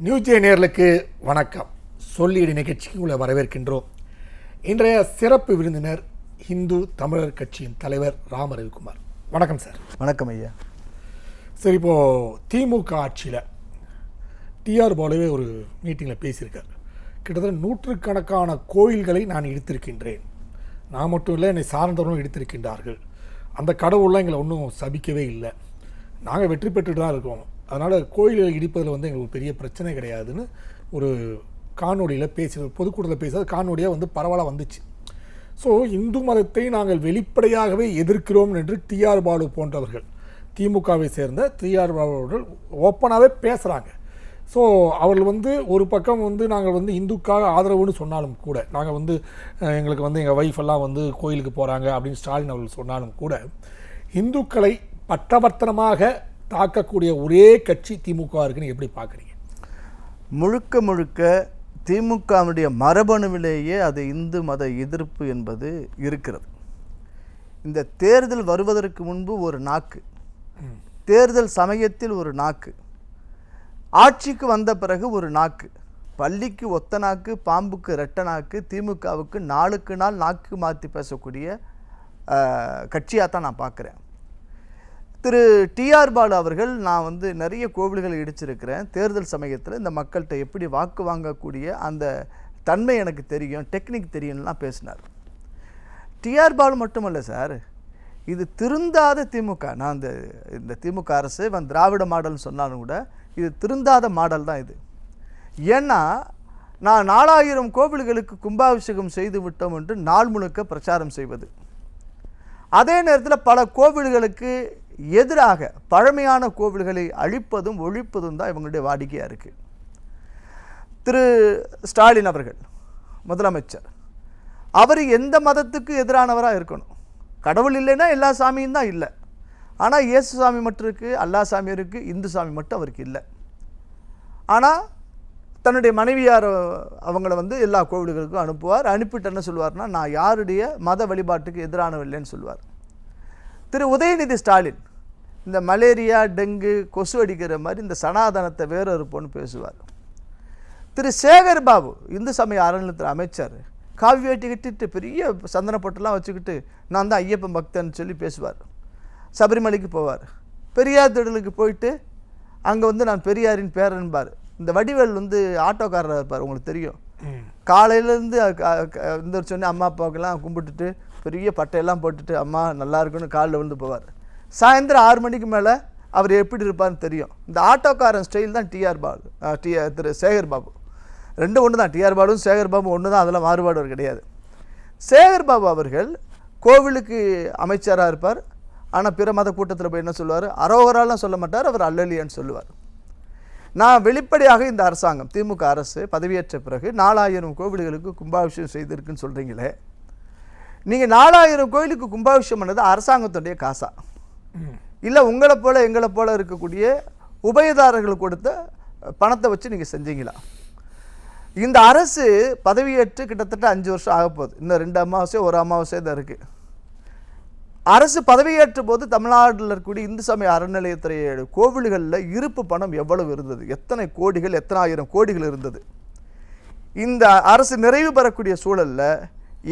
நியூஜே நேயர்களுக்கு வணக்கம். சொல்லியடி நிகழ்ச்சிக்கு உங்களை வரவேற்கின்றோம். இன்றைய சிறப்பு விருந்தினர் இந்து தமிழர் கட்சியின் தலைவர் ராம ரவிக்குமார். வணக்கம் சார். வணக்கம் ஐயா. சரி, இப்போது திமுக ஆட்சியில் டிஆர் பாலுவே ஒரு மீட்டிங்கில் பேசியிருக்கார். கிட்டத்தட்ட நூற்றுக்கணக்கான கோயில்களை நான் இடித்திருக்கின்றேன், நான் மட்டும் இல்லை என்னை சார்ந்தவர்களும் இடித்திருக்கின்றார்கள், அந்த கடவுள்லாம் எங்களை ஒன்றும் சபிக்கவே இல்லை, நாங்கள் வெற்றி பெற்றுட்டு தான் இருக்கோம், அதனால் கோயில்களை இடிப்பதில் வந்து எங்களுக்கு பெரிய பிரச்சனை கிடையாதுன்னு ஒரு காணொலியில் பொதுக்கூட்டத்தில் பேசுகிறது காணொலியாக பரவலாக வந்துச்சு. ஸோ இந்து மதத்தை நாங்கள் வெளிப்படையாகவே எதிர்க்கிறோம் என்று டிஆர் பாலு போன்றவர்கள், திமுகவை சேர்ந்த டிஆர் பாலு அவர்கள் ஓப்பனாகவே பேசுகிறாங்க. ஸோ அவர்கள் ஒரு பக்கம் நாங்கள் இந்துக்காக ஆதரவுன்னு சொன்னாலும் கூட, நாங்கள் எங்களுக்கு எங்கள் ஒய்ஃப் எல்லாம் கோயிலுக்கு போகிறாங்க அப்படின்னு ஸ்டாலின் அவர்கள் சொன்னாலும் கூட, இந்துக்களை பட்டவர்த்தனமாக தாக்கக்கூடிய ஒரே கட்சி திமுக இருக்குன்னு எப்படி பார்க்குறீங்க? முழுக்க முழுக்க திமுகவுடைய மரபணுவிலேயே அது இந்து மத எதிர்ப்பு என்பது இருக்கிறது. இந்த தேர்தல் வருவதற்கு முன்பு ஒரு நாக்கு, தேர்தல் சமயத்தில் ஒரு நாக்கு, ஆட்சிக்கு வந்த பிறகு ஒரு நாக்கு, பள்ளிக்கு ஒத்த நாக்கு பாம்புக்கு ரெட்ட நாக்கு, திமுகவுக்கு நாளுக்கு நாள் நாக்கு மாற்றி பேசக்கூடிய கட்சியாக தான் நான் பார்க்குறேன். திரு டிஆர் பாலு அவர்கள், நான் நிறைய கோவில்களை இடிச்சிருக்கிறேன், தேர்தல் சமயத்தில் இந்த மக்கள்கிட்ட எப்படி வாக்கு வாங்கக்கூடிய அந்த தன்மை எனக்கு தெரியும், டெக்னிக் தெரியும்லாம் பேசினார். டிஆர் பாலு மட்டுமல்ல சார், இது திருந்தாத திமுக. நான் இந்த திமுக அரசு திராவிட மாடல்னு சொன்னாலும் கூட இது திருந்தாத மாடல் தான் இது. ஏன்னா நான் 4000 கோவில்களுக்கு கும்பாபிஷேகம் செய்து விட்டோம் என்று நாள் முழுக்க பிரச்சாரம் செய்வது, அதே நேரத்தில் பல கோவில்களுக்கு எதிராக பழமையான கோவில்களை அழிப்பதும் ஒழிப்பதும் தான் இவங்களுடைய வாடிக்கையாக இருக்குது. திரு ஸ்டாலின் அவர்கள் முதலமைச்சர், அவர் எந்த மதத்துக்கு எதிரானவராக இருக்கணும், கடவுள் இல்லைன்னா எல்லா சாமியும் தான் இல்லை, ஆனால் இயேசு சாமி மட்டும் இருக்குது, அல்லா சாமி இருக்குது, இந்து சாமி மட்டும் அவருக்கு இல்லை. ஆனால் தன்னுடைய மனைவியார் அவங்கள எல்லா கோவில்களுக்கும் அனுப்புவார். அனுப்பிட்டு என்ன சொல்லுவார்னா, நான் யாருடைய மத வழிபாட்டுக்கு எதிரானவில்லைன்னு சொல்லுவார். திரு உதயநிதி ஸ்டாலின் இந்த மலேரியா டெங்கு கொசு அடிக்கிற மாதிரி இந்த சனாதனத்தை வேற இருப்போன்னு பேசுவார். திரு சேகர் பாபு இந்து சமய அறநிலையத்துறை அமைச்சர், காவி வேட்டி கட்டிட்டு பெரிய சந்தன பொட்டெல்லாம் வச்சுக்கிட்டு நான் தான் ஐயப்பன் பக்தன் சொல்லி பேசுவார். சபரிமலைக்கு போவார், பெரியார் திடலுக்கு போயிட்டு அங்கே நான் பெரியாரின் பேரன்பார். இந்த வடிவேல் ஆட்டோக்காரராக இருப்பார், உங்களுக்கு தெரியும். காலையிலேருந்து சொன்ன அம்மா அப்பாவுக்கெல்லாம் கும்பிட்டுட்டு பெரிய பட்டையெல்லாம் போட்டுட்டு அம்மா நல்லா இருக்குன்னு காலில் விழுந்து போவார். சாயந்தரம் 6 மணிக்கு மேலே அவர் எப்படி இருப்பார்னு தெரியும். இந்த ஆட்டோக்காரன் ஸ்டைல் தான் டிஆர் பாலு, திரு சேகர் பாபு. ரெண்டும் ஒன்று தான், டிஆர் பாலும் சேகர் பாபு ஒன்று தான், அதெல்லாம் மாறுபாடு கிடையாது. சேகர் பாபு அவர்கள் கோவிலுக்கு அமைச்சராக இருப்பார், ஆனால் பிற மத கூட்டத்தில் போய் என்ன சொல்லுவார், அரோகராலாம் சொல்ல மாட்டார், அவர் அல்லலியான்னு சொல்லுவார். நான் வெளிப்படையாக இந்த அரசாங்கம் திமுக அரசு பதவியேற்ற பிறகு 4000 கோவில்களுக்கு கும்பாபிஷேகம் செய்திருக்குன்னு சொல்கிறீங்களே, நீங்கள் 4000 கோயிலுக்கு கும்பாபிஷேகம் பண்ணது அரசாங்கத்துடைய காசா, இல்லை உங்களை போல எங்களை போல இருக்கக்கூடிய உபயதாரர்கள் கொடுத்த பணத்தை வச்சு நீங்கள் செஞ்சீங்களா? இந்த அரசு பதவியேற்று கிட்டத்தட்ட 5 வருஷம் ஆகப்போகுது. இன்னும் 2 அமாவாசை 1 அமாவாசை தான் இருக்குது. அரசு பதவியேற்ற போது தமிழ்நாட்டில் இருக்கக்கூடிய இந்து சமய அறநிலையத்துறை கோவில்களில் இருப்பு பணம் எவ்வளவு இருந்தது, எத்தனை கோடிகள், எத்தனை ஆயிரம் கோடிகள் இருந்தது. இந்த அரசு நிறைவு பெறக்கூடிய சூழலில்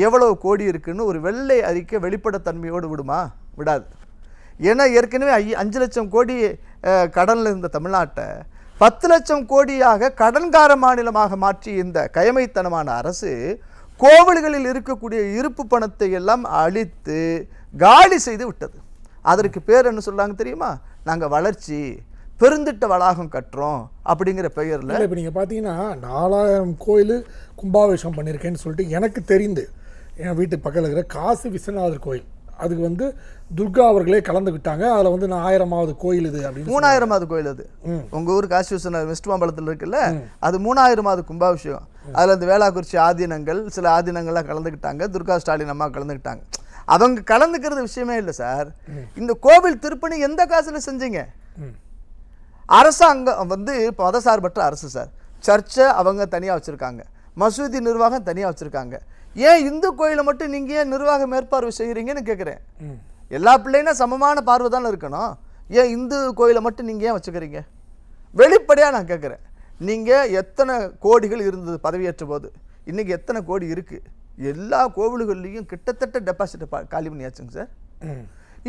எவ்வளவு கோடி இருக்குன்னு ஒரு வெள்ளை அறிக்கை வெளிப்படைத்தன்மையோடு விடுமா? விடாது. ஏன்னா ஏற்கனவே 5 லட்சம் கோடி கடனில் இருந்த தமிழ்நாட்டை 10 லட்சம் கோடியாக கடன்கார மாநிலமாக மாற்றி இந்த கயமைத்தனமான அரசு கோவில்களில் இருக்கக்கூடிய இருப்பு பணத்தை எல்லாம் அழித்து காலி செய்து விட்டது. அதற்கு பேர் என்ன சொல்கிறாங்க தெரியுமா? நாங்கள் வளர்ச்சி பெருந்திட்ட வளாகம் கட்டுறோம் அப்படிங்கிற பெயரில். இப்போ நீங்கள் பார்த்தீங்கன்னா 4000 கோயில் கும்பாபிஷேகம் பண்ணியிருக்கேன்னு சொல்லிட்டு எனக்கு தெரிந்து என் வீட்டு பக்கத்தில் இருக்கிற காசி விஸ்வநாதர் கோயில், அதுக்கு துர்கா அவர்களே கலந்துக்கிட்டாங்க. அதில் நான் 1000வது கோயில் இது அப்படின்னு 3000வது கோயில் அது. உங்கள் ஊர் காசி விஸ்வநாதர் வெஸ்ட் மாம்பலத்தில் இருக்குல்ல, அது 3000வது கும்பாபிஷேகம். அதில் அந்த வேளாக்குறிச்சி ஆதீனங்கள், சில ஆதீனங்கள்லாம் கலந்துக்கிட்டாங்க, துர்கா ஸ்டாலின் அம்மா கலந்துக்கிட்டாங்க. அவங்க கலந்துக்கிறது விஷயமே இல்லை சார். இந்த கோவில் திருப்பணி எந்த காசில் செஞ்சீங்க? அரசாங்கம் மதசார்பற்ற அரசு சார். சர்ச்சை அவங்க தனியாக வச்சுருக்காங்க, மசூதி நிர்வாகம் தனியாக வச்சுருக்காங்க. ஏன் இந்து கோயிலை மட்டும் நீங்கள் ஏன் நிர்வாக மேற்பார்வை செய்கிறீங்கன்னு கேட்குறேன். எல்லா பிள்ளைனா சமமான பார்வை தானே இருக்கணும். ஏன் இந்து கோயிலை மட்டும் நீங்கள் ஏன் வச்சுக்கிறீங்க? வெளிப்படையாக நான் கேட்குறேன். நீங்கள் எத்தனை கோடிகள் இருந்தது பதவியேற்ற போது, இன்றைக்கி எத்தனை கோடி இருக்குது? எல்லா கோவில்கள்லேயும் கிட்டத்தட்ட டெபாசிட் காலி பண்ணியாச்சுங்க சார்.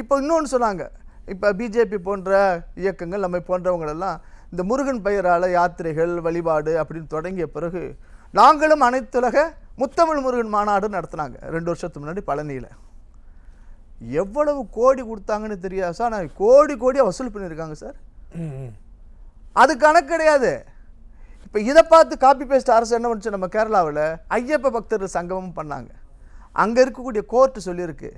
இப்போ இன்னொன்று சொன்னாங்க, இப்போ பிஜேபி போன்ற இயக்கங்கள் நம்ம போன்றவங்களெல்லாம் இந்த முருகன் பெயரால் யாத்திரைகள் வழிபாடு அப்படின்னு தொடங்கிய பிறகு நாங்களும் அனைத்துலக முத்தமிழ் முருகன் மாநாடு நடத்தினாங்க 2 வருஷத்துக்கு முன்னாடி பழனியில். எவ்வளவு கோடி கொடுத்தாங்கன்னு தெரியாது சார், ஆனால் கோடியாக வசூல் பண்ணியிருக்காங்க சார். அது கணக்கு கிடையாது. இப்போ இதை பார்த்து காப்பி பேஸ்ட் அரசு என்ன பண்ணுச்சு, நம்ம கேரளாவில் ஐயப்ப பக்தர்கள் சங்கமும் பண்ணாங்க. அங்கே இருக்கக்கூடிய கோர்ட்டு சொல்லியிருக்கு,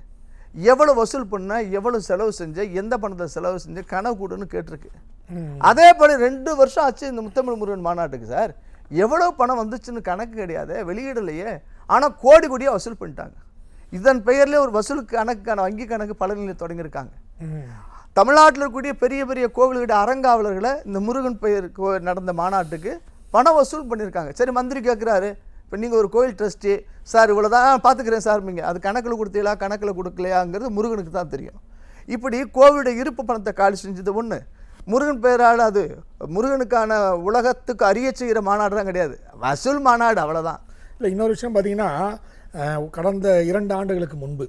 எவ்வளோ வசூல் பண்ண, எவ்வளோ செலவு செஞ்ச, எந்த பணத்தை செலவு செஞ்ச கணக்கு கூடுன்னு கேட்டிருக்கு. அதே போல் 2 வருஷம் ஆச்சு இந்த முத்தமிழ் முருகன் மாநாட்டுக்கு சார். எவ்வளோ பணம் வந்துச்சுன்னு கணக்கு கிடையாது, வெளியிடலையே. ஆனால் கோடியாக வசூல் பண்ணிட்டாங்க. இதன் பெயர்லேயே ஒரு வசூல் கணக்கான வங்கி கணக்கு பழனியில் தொடங்கியிருக்காங்க. தமிழ்நாட்டில் இருக்கக்கூடிய பெரிய பெரிய கோவில்களுடைய அறங்காவலர்களை இந்த முருகன் பெயர் நடந்த மாநாட்டுக்கு பணம் வசூல் பண்ணியிருக்காங்க. சரி, மந்திரி கேட்குறாரு, இப்போ நீங்கள் ஒரு கோயில் ட்ரஸ்டி சார், இவ்வளோ தான் பார்த்துக்கிறேன் சார், நீங்கள் அது கணக்கில் கொடுத்தீங்களா கணக்கில் கொடுக்கலையாங்கிறது முருகனுக்கு தான் தெரியும். இப்படி கோவிலுடைய இருப்பு பணத்தை காலி செஞ்சது ஒன்று, முருகன் பெயரால் அது முருகனுக்கான உலகத்துக்கு அறிய செய்கிற மாநாடு தான் கிடையாது, வசூல் மாநாடு, அவ்வளோதான். இல்லை, இன்னொரு விஷயம் பார்த்தீங்கன்னா, கடந்த 2 ஆண்டுகளுக்கு முன்பு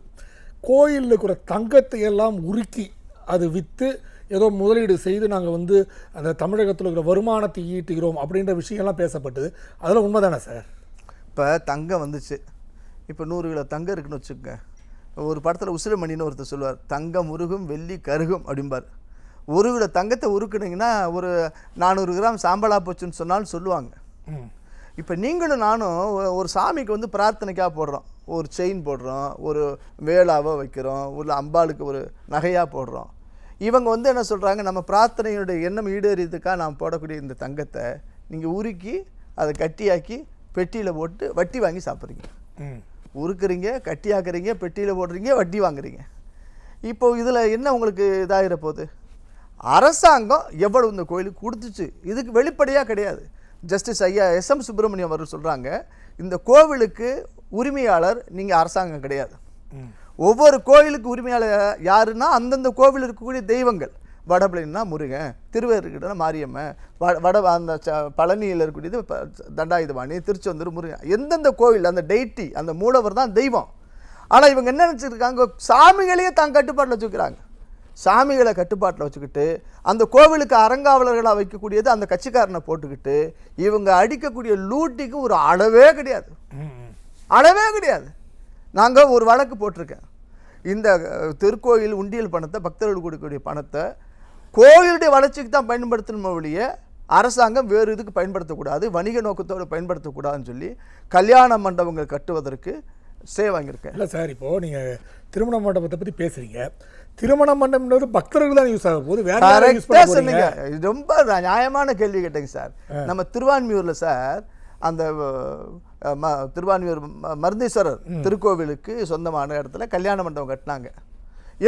கோயிலில் இருக்கிற தங்கத்தை எல்லாம் உருக்கி அது விற்று ஏதோ முதலீடு செய்து நாங்கள் அந்த தமிழகத்தில் இருக்கிற வருமானத்தை ஈட்டுகிறோம் அப்படின்ற விஷயம்லாம் பேசப்பட்டது. அதெல்லாம் உண்மை தானே சார்? இப்போ தங்கம் வந்துச்சு, இப்போ 100 கிலோ தங்கம் இருக்குன்னு வச்சுக்கோங்க. ஒரு படத்தில் உசிலமணின்னு ஒருத்தர் சொல்லுவார், தங்கம் உருகும் வெள்ளி கருகும் அப்படிம்பார். 1 கிலோ தங்கத்தை உருக்குனிங்கன்னா ஒரு 400 கிராம் சாம்பலா போச்சுன்னு சொன்னாலும் சொல்லுவாங்க. இப்போ நீங்களும் நானும் ஒரு சாமிக்கு பிரார்த்தனைக்காக போடுறோம், ஒரு செயின் போடுறோம், ஒரு வேளாவை வைக்கிறோம், ஒரு அம்பாளுக்கு ஒரு நகையாக போடுறோம். இவங்க என்ன சொல்கிறாங்க, நம்ம பிரார்த்தனையுடைய எண்ணம் ஈடேறியதுக்காக நாம் போடக்கூடிய இந்த தங்கத்தை நீங்கள் உருக்கி அதை கட்டியாக்கி பெட்டியில் போட்டு வட்டி வாங்கி சாப்பிட்றீங்க. உருக்குறீங்க, கட்டியாக்குறீங்க, பெட்டியில் போடுறீங்க, வட்டி வாங்குறீங்க. இப்போ இதில் என்ன உங்களுக்கு இதாகிற போகுது? அரசாங்கம் எவ்வளவு இந்த கோயிலுக்கு கொடுத்துச்சு, இதுக்கு வெளிப்படையாக கிடையாது. ஜஸ்டிஸ் ஐயா SM சுப்பிரமணியம் அவர் சொல்கிறாங்க, இந்த கோவிலுக்கு உரிமையாளர் நீங்கள் அரசாங்கம் கிடையாது. ஒவ்வொரு கோயிலுக்கு உரிமையாளர் யாருன்னா அந்தந்த கோவில் இருக்கக்கூடிய தெய்வங்கள். வடபழனினா முருகன், திருவேற்காடுனா மாரியம்மன், அந்த பழனியில் இருக்கக்கூடியது தண்டாயுதபாணி, திருச்செந்தூர் முருகன், எந்தெந்த கோவில் அந்த டெய்ட்டி அந்த மூலவர் தான் தெய்வம். ஆனால் இவங்க என்ன நினச்சிருக்காங்க, சாமிகளையே தான் கட்டுப்பாட்டில் வச்சுக்கிறாங்க. சாமிகளை கட்டுப்பாட்டில் வச்சுக்கிட்டு அந்த கோவிலுக்கு அறங்காவலர்களாக வைக்கக்கூடியது அந்த கட்சிக்காரனை போட்டுக்கிட்டு இவங்க அடிக்கக்கூடிய லூட்டிக்கு ஒரு அளவே கிடையாது, அளவே கிடையாது. நாங்கள் ஒரு வழக்கு போட்டிருக்கேன், இந்த திருக்கோயில் உண்டியல் பணத்தை, பக்தர்கள் கொடுக்கக்கூடிய பணத்தை கோயிலுடைய வளர்ச்சிக்கு தான் பயன்படுத்தணும் ஒழிய அரசாங்கம் வேறு இதுக்கு பயன்படுத்தக்கூடாது, வணிக நோக்கத்தோடு பயன்படுத்தக்கூடாதுன்னு சொல்லி கல்யாண மண்டபங்கள் கட்டுவதற்கு வாங்கியிருக்கேன். இல்லை சார், இப்போது நீங்கள் திருமண மண்டபத்தை பற்றி பேசுகிறீங்க, திருமண மண்டபம்ன்றது பக்தர்கள் தான் யூஸ் ஆக போகுது, வேற சொன்னீங்க. ரொம்ப நியாயமான கேள்வி கேட்டீங்க சார். நம்ம திருவான்மியூரில் சார் அந்த திருவான்மியூர் மருந்தீஸ்வரர் திருக்கோவிலுக்கு சொந்தமான இடத்துல கல்யாண மண்டபம் கட்டினாங்க.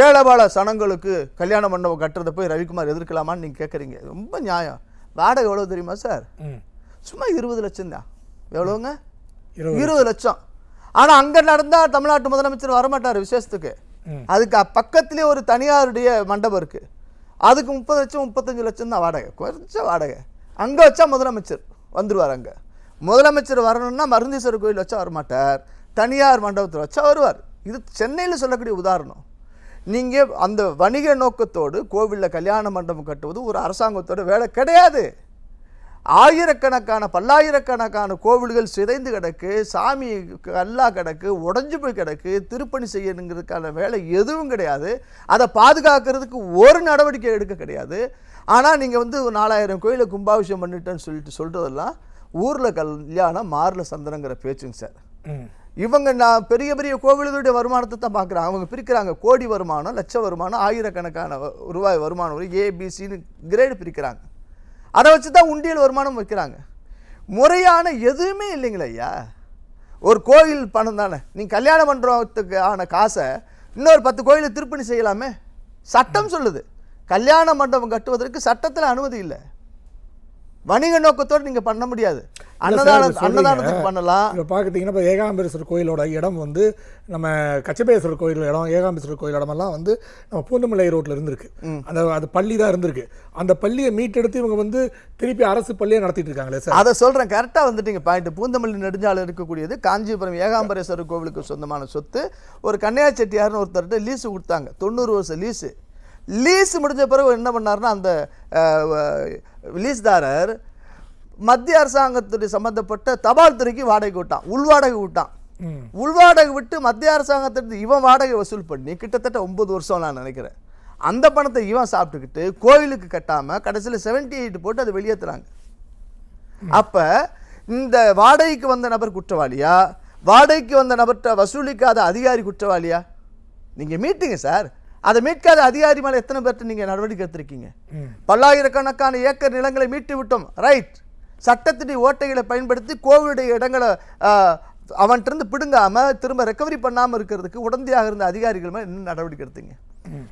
ஏழபால சனங்களுக்கு கல்யாண மண்டபம் கட்டுறதை போய் ரவிக்குமார் எதிர்க்கலாமான்னு நீங்கள் கேட்குறீங்க. ரொம்ப நியாயம். வாடகை எவ்வளோ தெரியுமா சார்? சும்மா 20 லட்சம் தான். எவ்வளோங்க? 20 லட்சம். ஆனால் அங்கே நடந்தால் தமிழ்நாட்டு முதலமைச்சர் வரமாட்டார் விசேஷத்துக்கு. அதுக்கு பக்கத்துலேயே ஒரு தனியாருடைய மண்டபம் இருக்குது, அதுக்கு 30 லட்சம் 35 லட்சம் தான் வாடகை, குறைச்ச வாடகை. அங்கே வச்சா முதலமைச்சர் வந்துடுவார். அங்கே முதலமைச்சர் வரணும்னா மருந்தீஸ்வரர் கோயில் வச்சா வரமாட்டார், தனியார் மண்டபத்தில் வச்சா வருவார். இது சென்னையில் சொல்லக்கூடிய உதாரணம். நீங்கள் அந்த வணிக நோக்கத்தோடு கோவிலில் கல்யாண மண்டபம் கட்டுவது ஒரு அரசாங்கத்தோட வேலை கிடையாது. ஆயிரக்கணக்கான பல்லாயிரக்கணக்கான கோவில்கள் சிதைந்து கிடக்கு, சாமி கல்லா கிடக்கு, உடஞ்சி போய் கிடக்கு, திருப்பணி செய்யணுங்கிறதுக்கான வேலை எதுவும் கிடையாது. அதை பாதுகாக்கிறதுக்கு ஒரு நடவடிக்கை எடுக்க கிடையாது. ஆனால் நீங்கள் 4000 கோயிலை கும்பாபிஷேகம் பண்ணிட்டேன்னு சொல்கிறதெல்லாம் ஊரில் கல்யாணம் மாரில் சந்தனங்கிற பேச்சுங்க சார். இவங்க பெரிய பெரிய கோவில்களுடைய வருமானத்தை தான் பார்க்குறாங்க. அவங்க பிரிக்கிறாங்க, கோடி வருமானம், லட்ச வருமானம், ஆயிரக்கணக்கான ரூபாய் வருமானம், ஏபிசின்னு கிரேடு பிரிக்கிறாங்க. அதை வச்சு தான் உண்டியல் வருமானம் வைக்கிறாங்க. முறையான எதுவுமே இல்லைங்களா ஐயா? ஒரு கோயில் பணம் தானே. நீங்கள் கல்யாண மண்டபத்துக்கு ஆன காசை இன்னொரு 10 கோயிலை திருப்பணி செய்யலாமே. சட்டம் சொல்லுது, கல்யாண மண்டபம் கட்டுவதற்கு சட்டத்தில் அனுமதி இல்லை. வணிக நோக்கத்தோடு நீங்கள் பண்ண முடியாது. அன்னதானத்துக்கு பண்ணலாம். இப்போ பார்த்துட்டிங்கன்னா இப்போ ஏகாம்பரேஸ்வரர் கோயிலோட இடம் வந்து நம்ம கச்சபேஸ்வரர் கோயில் இடம், ஏகாம்பரேஸ்வரர் கோயில் இடமெல்லாம் வந்து நம்ம பூந்தமல்லி ரோட்டில் இருந்திருக்கு. அது பள்ளி தான் இருந்திருக்கு. அந்த பள்ளியை மீட்டெடுத்து இவங்க வந்து திருப்பி அரசு பள்ளியை நடத்திட்டு இருக்காங்களே சார். அதை சொல்கிறேன், கரெக்டாக வந்துட்டீங்க பாயிண்ட். பூந்தமல்லி நெடுஞ்சாலை இருக்கக்கூடியது காஞ்சிபுரம் ஏகாம்பரேஸ்வரர் கோவிலுக்கு சொந்தமான சொத்து. ஒரு கன்னியா செட்டியார்னு ஒருத்தர்கிட்ட லீஸு கொடுத்தாங்க, 90 வருஷம் லீஸு. லீஸு முடிஞ்ச பிறகு என்ன பண்ணாருன்னா, அந்த லீஸ்தாரர் மத்திய அரசாங்கத்துடைய சம்பந்தப்பட்ட தபால் துறைக்கு வாடகை விட்டான், உள்வாடகை விட்டான். உள்வாடகை விட்டு மத்திய அரசாங்கத்திற்கு இவன் வாடகை வசூல் பண்ணி கிட்டத்தட்ட 9 வருஷம் நான் நினைக்கிறேன். அந்த பணத்தை இவன் சாப்பிட்டுக்கிட்டு கோயிலுக்கு கட்டாமல் கடைசியில் 78 போட்டு அதை வெளியேற்றுறாங்க. அப்போ இந்த வாடகைக்கு வந்த நபர் குற்றவாளியா, வாடகைக்கு வந்த நபர்கிட்ட வசூலிக்காத அதிகாரி குற்றவாளியா? நீங்கள் மீட்டுங்க சார். அதை மீட்காத அதிகாரி மேலே எத்தனை பேர்ட்டு நீங்கள் நடவடிக்கை எடுத்திருக்கீங்க? பல்லாயிரக்கணக்கான ஏக்கர் நிலங்களை மீட்டு விட்டோம், ரைட். சட்டத்தினுடைய ஓட்டைகளை பயன்படுத்தி கோவிலுடைய இடங்களை அவன்கிட்ட பிடுங்காமல் திரும்ப ரெக்கவரி பண்ணாமல் இருக்கிறதுக்கு உடந்தையாக இருந்த அதிகாரிகள் மேலே என்ன நடவடிக்கை எடுத்தீங்க?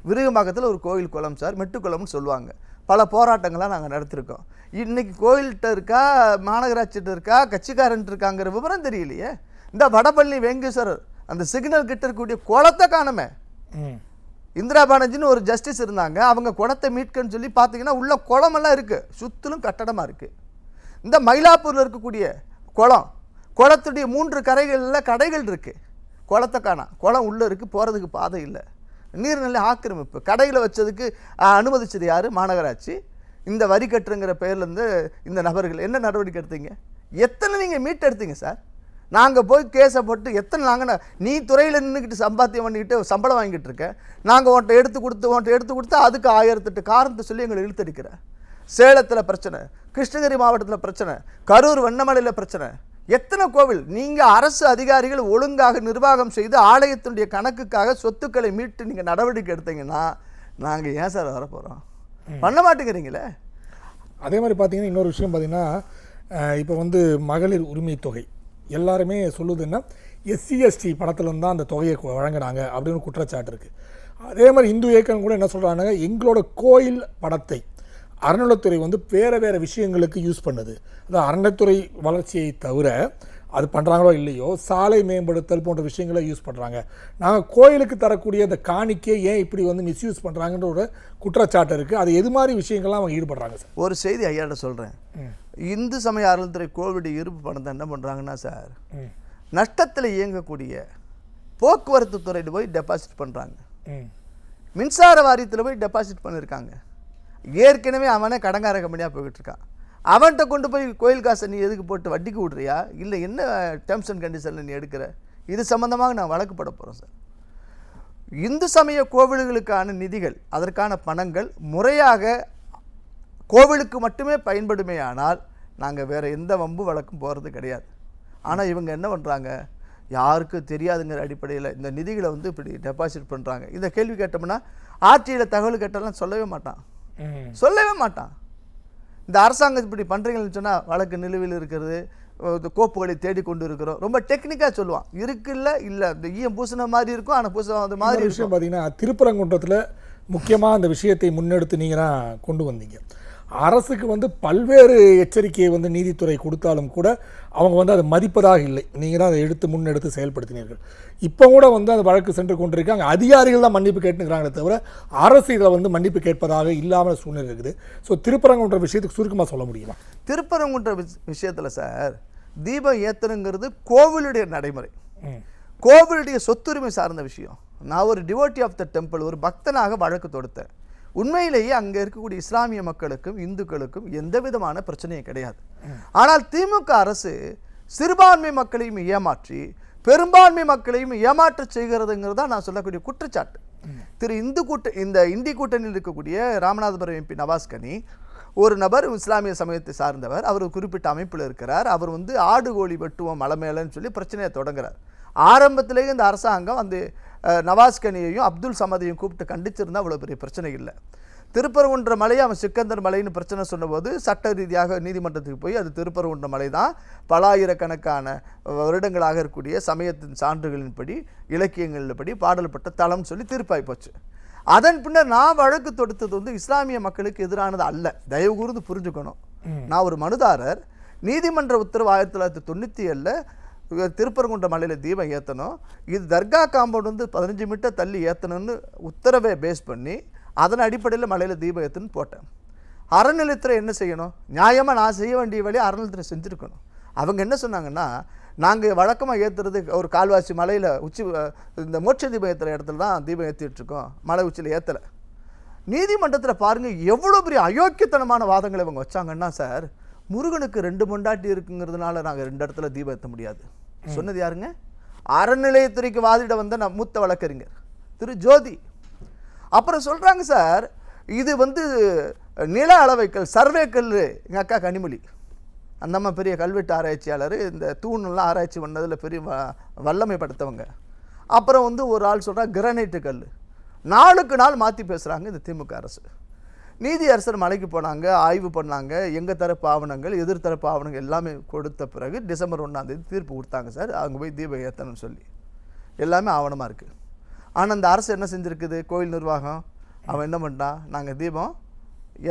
விருகம்பாக்கத்தில் ஒரு கோயில் குளம் சார், மெட்டுக்குளம்னு சொல்லுவாங்க. பல போராட்டங்களாக நாங்கள் நடத்திருக்கோம். இன்னைக்கு கோயில்கிட்ட இருக்கா, மாநகராட்சிகிட்ட இருக்கா, கட்சிக்காரன் இருக்காங்கிற விவரம் தெரியலையே. இந்த வடபள்ளி வெங்கேஸ்வரர் அந்த சிக்னல் கிட்ட இருக்கக்கூடிய குளத்தை காணுமே. இந்திரா பானர்ஜின்னு ஒரு ஜஸ்டிஸ் இருந்தாங்க, அவங்க குளத்தை மீட்கன்னு சொல்லி பார்த்தீங்கன்னா உள்ள குளமெல்லாம் இருக்குது, சுற்றிலும் கட்டடமாக இருக்குது. இந்த மயிலாப்பூரில் இருக்கக்கூடிய குளத்துடைய 3 கரைகளில் கடைகள் இருக்குது, குளத்தை காணோம். குளம் உள்ளே இருக்குது, போகிறதுக்கு பாதை இல்லை. நீர்நிலை ஆக்கிரமிப்பு. கடையில் வச்சதுக்கு அனுமதிச்சது யார்? மாநகராட்சி. இந்த வரி கட்டுங்கிற பெயர்லேருந்து இந்த நபர்கள் என்ன நடவடிக்கை எடுத்தீங்க? எத்தனை நீங்கள் மீட்டெடுத்தீங்க சார்? நாங்கள் போய் கேஸை போட்டு எத்தனை நாங்கள் நீ துறையில் நின்றுக்கிட்டு சம்பாத்தியம் பண்ணிக்கிட்டு சம்பளம் வாங்கிட்டு இருக்கேன், நாங்கள் உன்ட்ட எடுத்து கொடுத்து அதுக்கு 1008 காரணத்தை சொல்லி எங்களை இழுத்தடிக்கிற. சேலத்தில் பிரச்சனை, கிருஷ்ணகிரி மாவட்டத்தில் பிரச்சனை, கரூர் வண்ணமலையில் பிரச்சனை. எத்தனை கோவில்? நீங்கள் அரசு அதிகாரிகள் ஒழுங்காக நிர்வாகம் செய்து ஆலயத்தினுடைய கணக்குக்காக சொத்துக்களை மீட்டு நீங்கள் நடவடிக்கை எடுத்தீங்கன்னா நாங்கள் ஏன் சார் வரப்போகிறோம்? பண்ண மாட்டேங்கிறீங்களே. அதே மாதிரி பார்த்தீங்கன்னா இன்னொரு விஷயம் பார்த்தீங்கன்னா, இப்போ வந்து மகளிர் உரிமை தொகை எல்லாருமே சொல்லுதுன்னா SC/ST படத்துலேருந்து தான் அந்த தொகையை வழங்கினாங்க அப்படின்னு குற்றச்சாட்டு இருக்குது. அதே மாதிரி இந்து இயக்கம் கூட என்ன சொல்கிறாங்க, எங்களோட கோயில் படத்தை அறநிலைத்துறை வந்து வேறு விஷயங்களுக்கு யூஸ் பண்ணுது. அதாவது அறநிலைத்துறை வளர்ச்சியை தவிர அது பண்ணுறாங்களோ இல்லையோ சாலை மேம்படுத்தல் போன்ற விஷயங்களை யூஸ் பண்ணுறாங்க. நாங்கள் கோயிலுக்கு தரக்கூடிய அந்த காணிக்கை ஏன் இப்படி வந்து மிஸ்யூஸ் பண்ணுறாங்கன்ற ஒரு குற்றச்சாட்டு இருக்குது. அது எது மாதிரி விஷயங்கள்லாம் அவங்க ஈடுபடுறாங்க சார்? ஒரு செய்தி ஐயாட்ட சொல்கிறேன். இந்து சமய அறநிலைத்துறை கோவிலுடைய இருப்பு பணத்தை என்ன பண்ணுறாங்கன்னா சார், நஷ்டத்தில் இயங்கக்கூடிய போக்குவரத்து துறையில் போய் டெபாசிட் பண்ணுறாங்க, மின்சார வாரியத்தில் போய் டெபாசிட் பண்ணியிருக்காங்க. ஏற்கனவே அவனே கடங்கார கம்பெனியாக போய்கிட்டு இருக்கான். அவன்கிட்ட கொண்டு போய் கோயில் காசை நீ எதுக்கு போட்டு வட்டிக்கு விட்றியா, இல்லை என்ன டேர்ம்ஸ் அண்ட் கண்டிஷனில் நீ எடுக்கிற? இது சம்மந்தமாக நான் வழக்கு போட போகிறோம் சார். இந்து சமய கோவில்களுக்கான நிதிகள், அதற்கான பணங்கள் முறையாக கோவிலுக்கு மட்டுமே பயன்படுமே ஆனால் நாங்கள் வேறு எந்த வம்பு வழக்கும் போகிறது கிடையாது. ஆனால் இவங்க என்ன பண்ணுறாங்க, யாருக்கும் தெரியாதுங்கிற அடிப்படையில் இந்த நிதிகளை வந்து இப்படி டெபாசிட் பண்ணுறாங்க. இந்த கேள்வி கேட்டோம்னா ஆட்சியில் தகவல் கேட்டாலும் சொல்லவே மாட்டான். இந்த அரசாங்கம் இப்படி பண்ணுறீங்கன்னு சொன்னால் வழக்கு நிலுவையில் இருக்கிறது, கோப்புகளை தேடிக்கொண்டு இருக்கிறோம், ரொம்ப டெக்னிக்காக சொல்லுவான். இருக்குல்ல இல்லை இந்த ஈயம் பூசின மாதிரி இருக்கும், ஆனால் பூசின மாதிரி விஷயம். பார்த்தீங்கன்னா திருப்பரங்குன்றத்தில் முக்கியமாக அந்த விஷயத்தை முன்னெடுத்து நீங்கள் தான் கொண்டு வந்தீங்க. அரசுக்கு வந்து பல்வேறு எச்சரிக்கையை வந்து நீதித்துறை கொடுத்தாலும் கூட அவங்க வந்து அதை மதிப்பதாக இல்லை. நீங்கள் தான் அதை முன்னெடுத்து செயல்படுத்தினீர்கள். இப்போ கூட வந்து அந்த வழக்கு சென்று கொண்டிருக்காங்க. அதிகாரிகள் தான் மன்னிப்பு கேட்டுக்கிறாங்களே தவிர அரசு இதில் வந்து மன்னிப்பு கேட்பதாக இல்லாமல் சூழ்நிலை இருக்குது. ஸோ திருப்பரங்குன்ற விஷயத்துக்கு சுருக்கமாக சொல்ல முடியுமா? திருப்பரங்குன்ற விஷயத்தில் சார், தீபம் ஏற்றணுங்கிறது கோவிலுடைய நடைமுறை, கோவிலுடைய சொத்துரிமை சார்ந்த விஷயம். நான் ஒரு டிவோட்டி ஆஃப் த டெம்பிள், ஒரு பக்தனாக வழக்கு தொடுத்தேன். உண்மையிலேயே அங்கே இருக்கக்கூடிய இஸ்லாமிய மக்களுக்கும் இந்துக்களுக்கும் எந்த விதமான பிரச்சனையும் கிடையாது. ஆனால் திமுக அரசு சிறுபான்மை மக்களையும் ஏமாற்றி பெரும்பான்மை மக்களையும் ஏமாற்ற செய்கிறதுங்கிறது தான் நான் சொல்லக்கூடிய குற்றச்சாட்டு. இந்த இந்தி கூட்டணியில் இருக்கக்கூடிய ராமநாதபுரம் MP நவாஸ்கனி ஒரு நபர் இஸ்லாமிய சமயத்தை சார்ந்தவர், அவர் குறிப்பிட்ட அமைப்பில் இருக்கிறார். அவர் வந்து ஆடு கோழி வெட்டுவோம் மலை மேலன்னு சொல்லி பிரச்சனையை தொடங்குறார். ஆரம்பத்திலேயே இந்த அரசாங்கம் அந்த நவாஸ்கனியையும் அப்துல் சமதையும் கூப்பிட்டு கண்டிச்சிருந்தா அவ்வளோ பெரிய பிரச்சனை இல்லை. திருப்பரங்குன்ற மலையை அவன் சிக்கந்தர் மலைன்னு பிரச்சனை சொன்னபோது சட்ட ரீதியாக நீதிமன்றத்துக்கு போய் அது திருப்பரங்குன்ற மலை தான் பலாயிரக்கணக்கான வருடங்களாக இருக்கக்கூடிய சமயத்தின் சான்றுகளின்படி இலக்கியங்களின்படி பாடல்பட்ட தளம் சொல்லி தீர்ப்பாய் போச்சு. அதன் பின்னர் நான் வழக்கு தொடுத்தது வந்து இஸ்லாமிய மக்களுக்கு எதிரானது அல்ல, தயவு கூர்ந்து புரிஞ்சுக்கணும். நான் ஒரு மனுதாரர், நீதிமன்ற உத்தரவு 1997 திருப்பரங்குன்ற மலையில் தீபம் ஏற்றணும், இது தர்கா காம்பவுண்ட் வந்து 15 மீட்டர் தள்ளி ஏற்றணும்னு உத்தரவை பேஸ் பண்ணி அதன் அடிப்படையில் மலையில் தீபம் ஏற்றணும்னு போட்டேன். அறநிலையத்துறை என்ன செய்யணும்? நியாயமாக நான் செய்ய வேண்டிய வேலையை அறநிலையத்துறை செஞ்சுருக்கணும். அவங்க என்ன சொன்னாங்கன்னா, நாங்கள் வழக்கமாக ஏற்றுறது ஒரு கால்வாசி மலையில் இந்த மோட்ச தீபம் ஏற்றுற இடத்துல தான் தீபம் ஏற்றிட்டுருக்கோம், மலை உச்சியில் ஏற்றலை. நீதிமன்றத்தில் பாருங்கள் எவ்வளோ பெரிய அயோக்கியத்தனமான வாதங்களை இவங்க வச்சாங்கன்னா, சார் முருகனுக்கு 2 பொண்டாட்டி இருக்குங்கிறதுனால நாங்கள் 2 இடத்துல தீபம் ஏற்ற முடியாது சொன்னது யாருங்க? அறநிலையத்துறைக்கு வாதிட வந்த மூத்த வழக்கறிஞர் திரு ஜோதி. அப்புறம் சொல்கிறாங்க சார், இது வந்து நில அளவைக்கல் சர்வேக்கல். எங்கள் அக்கா கனிமொழி அந்தம்மா பெரிய கல்வெட்டு ஆராய்ச்சியாளர், இந்த தூணெல்லாம் ஆராய்ச்சி பண்ணதில் பெரிய வல்லமை படுத்தவங்க. அப்புறம் வந்து ஒரு ஆள் சொல்கிறாங்க கிரானைட்டு கல். நாளுக்கு நாள் மாற்றி பேசுகிறாங்க இந்த திமுக அரசு. நீதியரசர் மலைக்கு போனாங்க, ஆய்வு பண்ணாங்க, எங்கள் தரப்பு ஆவணங்கள் எதிர்த்தரப்பு ஆவணங்கள் எல்லாமே கொடுத்த பிறகு டிசம்பர் 1ஆம் தேதி தீர்ப்பு கொடுத்தாங்க சார், அங்கே போய் தீபம் ஏற்றணும்னு சொல்லி. எல்லாமே ஆவணமாக இருக்குது. ஆனால் அந்த அரசு என்ன செஞ்சுருக்குது? கோயில் நிர்வாகம் அவன் என்ன பண்ணிட்டான், நாங்கள் தீபம்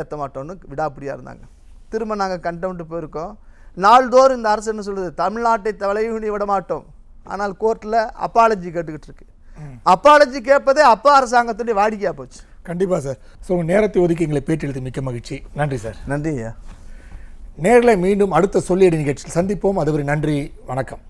ஏற்ற மாட்டோன்னு விடாப்பிடியாக இருந்தாங்க. திரும்ப நாங்கள் கண்டெம்ட்டு போயிருக்கோம். நாள்தோறும் இந்த அரசு என்ன சொல்லுது? தமிழ்நாட்டை தலையுணி விட மாட்டோம். ஆனால் கோர்ட்டில் அப்பாலஜி கேட்டுக்கிட்டு இருக்கு. அப்பாலஜி கேட்பதே அப்பா அரசாங்கத்துடைய வாடிக்கையாக போச்சு. கண்டிப்பாக சார். ஸோ நேரத்தை ஒதுக்கி எங்களை பேட்டி மிக்க மகிழ்ச்சி. நன்றி சார். நன்றி ஐயா. நேரில் மீண்டும் அடுத்த சொல்லியடி நிகழ்ச்சியில் சந்திப்போம். அதுவரை நன்றி, வணக்கம்.